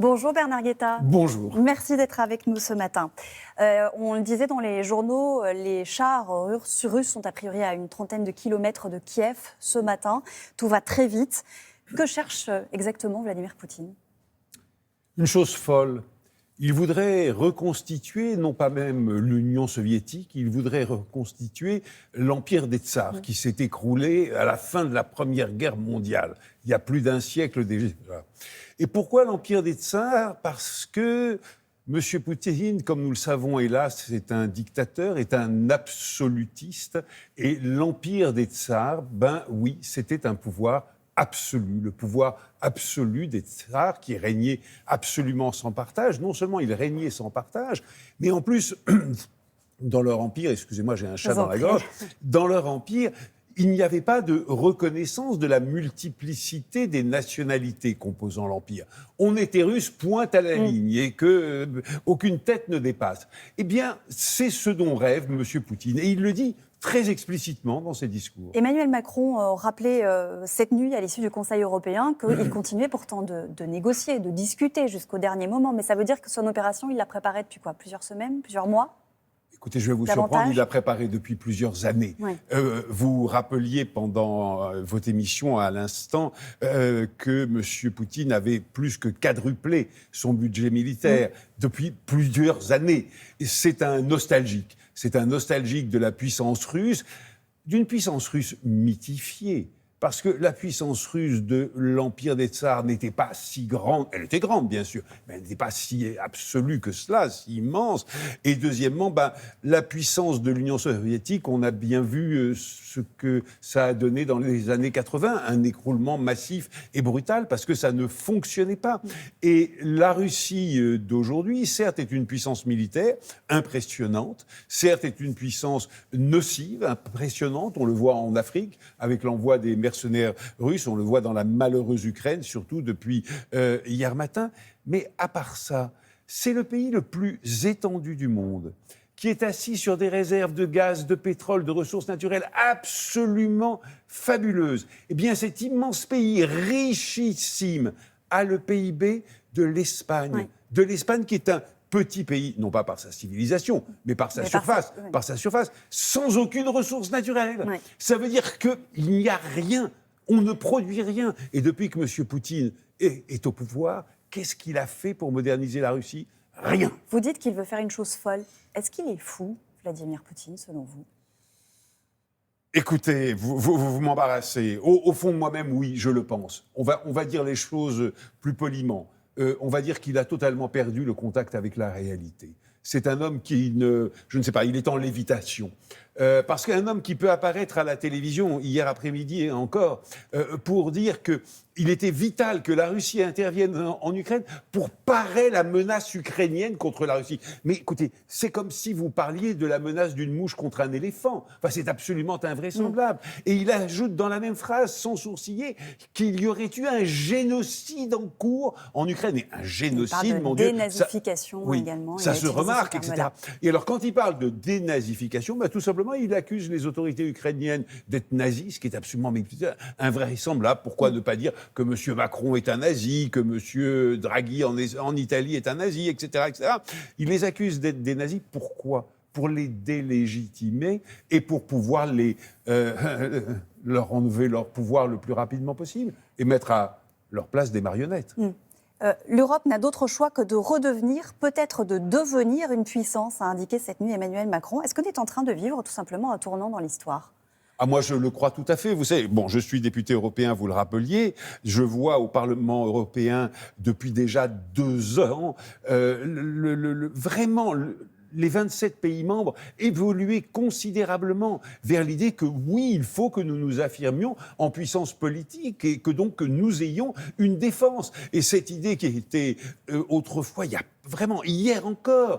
Bonjour Bernard Guetta. Bonjour. Merci d'être avec nous ce matin. On le disait dans les journaux, les chars russes sont a priori à une trentaine de kilomètres de Kiev ce matin. Tout va très vite. Que cherche exactement Vladimir Poutine ? Une chose folle. Il voudrait reconstituer, non pas même l'Union soviétique, il voudrait reconstituer l'empire des tsars qui s'est écroulé à la fin de la Première Guerre mondiale, il y a plus d'un siècle déjà. Et pourquoi l'empire des tsars ? Parce que M. Poutine, comme nous le savons, hélas, est un dictateur, est un absolutiste. Et l'empire des tsars, ben oui, c'était un pouvoir absolu, le pouvoir absolu des tsars qui régnait absolument sans partage. Non seulement il régnait sans partage, mais en plus, dans leur empire, excusez-moi, j'ai un chat dans la gorge, dans leur empire, il n'y avait pas de reconnaissance de la multiplicité des nationalités composant l'Empire. On était russe, pointe à la ligne, et que aucune tête ne dépasse. Eh bien, c'est ce dont rêve M. Poutine. Et il le dit très explicitement dans ses discours. Emmanuel Macron rappelait cette nuit, à l'issue du Conseil européen, qu'il continuait pourtant de négocier, de discuter jusqu'au dernier moment. Mais ça veut dire que son opération, il l'a préparée depuis quoi ? Plusieurs semaines, plusieurs mois ? Écoutez, je vais vous surprendre, il l'a préparé depuis plusieurs années. Oui. Vous rappeliez pendant votre émission à l'instant que M. Poutine avait plus que quadruplé son budget militaire depuis plusieurs années. C'est un nostalgique. C'est un nostalgique de la puissance russe, d'une puissance russe mythifiée. Parce que la puissance russe de l'Empire des Tsars n'était pas si grande. Elle était grande, bien sûr, mais elle n'était pas si absolue que cela, si immense. Et deuxièmement, la puissance de l'Union soviétique, on a bien vu ce que ça a donné dans les années 80, un écroulement massif et brutal, parce que ça ne fonctionnait pas. Et la Russie d'aujourd'hui, certes, est une puissance militaire impressionnante, certes, est une puissance nocive, impressionnante, on le voit en Afrique, avec l'envoi des mercenaires russes, on le voit dans la malheureuse Ukraine, surtout depuis hier matin. Mais à part ça, c'est le pays le plus étendu du monde, qui est assis sur des réserves de gaz, de pétrole, de ressources naturelles absolument fabuleuses. Eh bien, cet immense pays richissime a le PIB de l'Espagne. De l'Espagne qui est un petit pays, non pas par sa civilisation, mais par sa surface, sans aucune ressource naturelle. Oui. Ça veut dire qu'il n'y a rien, on ne produit rien. Et depuis que M. Poutine est au pouvoir, qu'est-ce qu'il a fait pour moderniser la Russie ? Rien. Vous dites qu'il veut faire une chose folle. Est-ce qu'il est fou, Vladimir Poutine, selon vous ? Écoutez, vous m'embarrassez. Au fond de moi-même, oui, je le pense. On va dire les choses plus poliment. On va dire qu'il a totalement perdu le contact avec la réalité. C'est un homme qui je ne sais pas, il est en lévitation. Parce qu'un homme qui peut apparaître à la télévision, hier après-midi encore, pour dire qu'il était vital que la Russie intervienne en Ukraine pour parer la menace ukrainienne contre la Russie. Mais écoutez, c'est comme si vous parliez de la menace d'une mouche contre un éléphant. Enfin, c'est absolument invraisemblable. Et il ajoute dans la même phrase, sans sourciller, qu'il y aurait eu un génocide en cours en Ukraine. Mais un génocide, mon Dieu... dénazification également. Ça se remarque, etc. Et alors, quand il parle de dénazification, tout simplement, il accuse les autorités ukrainiennes d'être nazis, ce qui est absolument invraisemblable. Pourquoi ne pas dire que M. Macron est un nazi, que M. Draghi en Italie est un nazi, etc., etc. Il les accuse d'être des nazis. Pourquoi ? Pour les délégitimer et pour pouvoir leur enlever leur pouvoir le plus rapidement possible et mettre à leur place des marionnettes. L'Europe n'a d'autre choix que de redevenir, peut-être de devenir une puissance, a indiqué cette nuit Emmanuel Macron. Est-ce qu'on est en train de vivre tout simplement un tournant dans l'histoire ? Moi, je le crois tout à fait. Vous savez, je suis député européen, vous le rappeliez. Je vois au Parlement européen, depuis déjà 2 ans, vraiment... les 27 pays membres évoluer considérablement vers l'idée que oui, il faut que nous nous affirmions en puissance politique et que donc que nous ayons une défense. Et cette idée qui était autrefois, il y a vraiment hier encore,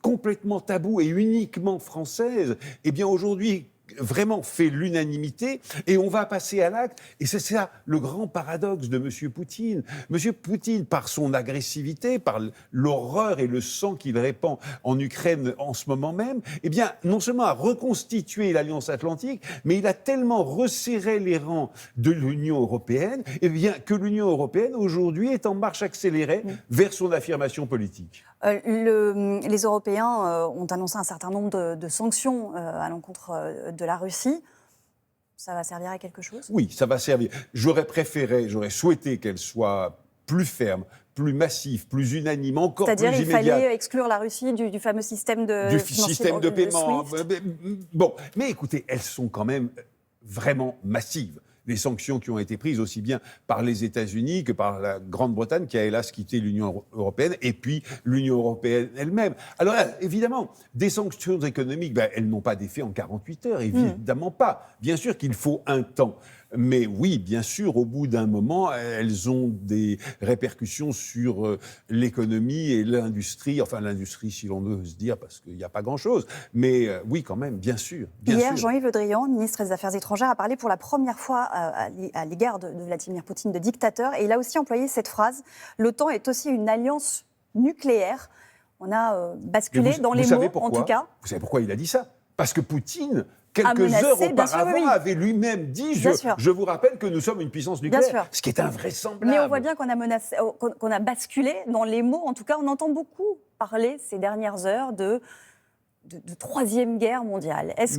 complètement taboue et uniquement française, eh bien aujourd'hui, vraiment fait l'unanimité et on va passer à l'acte. Et c'est ça le grand paradoxe de M. Poutine. M. Poutine, par son agressivité, par l'horreur et le sang qu'il répand en Ukraine en ce moment même, eh bien, non seulement a reconstitué l'Alliance Atlantique, mais il a tellement resserré les rangs de l'Union européenne, eh bien, que l'Union européenne, aujourd'hui, est en marche accélérée vers son affirmation politique. Les Européens ont annoncé un certain nombre de sanctions à l'encontre de la Russie. Ça va servir à quelque chose ? Oui, ça va servir. J'aurais souhaité qu'elle soit plus ferme, plus massive, plus unanime, encore plus immédiate. C'est-à-dire qu'il fallait exclure la Russie du fameux système de paiement. SWIFT. Bon, mais écoutez, elles sont quand même vraiment massives. Les sanctions qui ont été prises aussi bien par les États-Unis que par la Grande-Bretagne, qui a hélas quitté l'Union européenne, et puis l'Union européenne elle-même. Alors évidemment, des sanctions économiques, elles n'ont pas d'effet en 48 heures, évidemment pas. Bien sûr qu'il faut un temps. Mais oui, bien sûr, au bout d'un moment, elles ont des répercussions sur l'économie et l'industrie. Enfin, l'industrie, si l'on veut se dire, parce qu'il n'y a pas grand-chose. Mais oui, quand même, bien sûr. Hier, Jean-Yves Le Drian, ministre des Affaires étrangères, a parlé pour la première fois à l'égard de Vladimir Poutine de dictateur. Et il a aussi employé cette phrase « L'OTAN est aussi une alliance nucléaire ». On a basculé dans les mots, en tout cas. Vous savez pourquoi il a dit ça ? Parce que Poutine... Quelques heures auparavant, avait lui-même dit je vous rappelle que nous sommes une puissance nucléaire, ce qui est invraisemblable. Mais on voit bien qu'on a, qu'on a basculé dans les mots. En tout cas, on entend beaucoup parler ces dernières heures de Troisième Guerre mondiale. Est-ce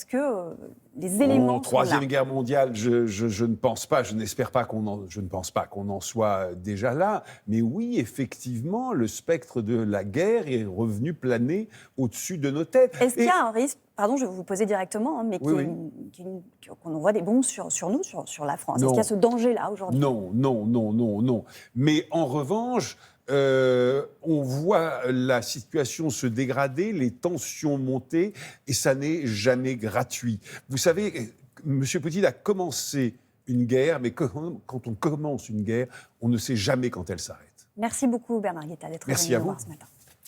que les éléments sont Troisième là ? Guerre mondiale, je ne pense pas, je ne pense pas qu'on en soit déjà là. Mais oui, effectivement, le spectre de la guerre est revenu planer au-dessus de nos têtes. Est-ce qu'il y a un risque, pardon, je vais vous poser directement, mais qu'on envoie des bombes sur nous, sur la France ? Est-ce qu'il y a ce danger-là aujourd'hui ? Non. Mais en revanche... on voit la situation se dégrader, les tensions monter, et ça n'est jamais gratuit. Vous savez, M. Poutine a commencé une guerre, mais quand on commence une guerre, on ne sait jamais quand elle s'arrête. Merci beaucoup Bernard Guetta d'être venu nous voir ce matin.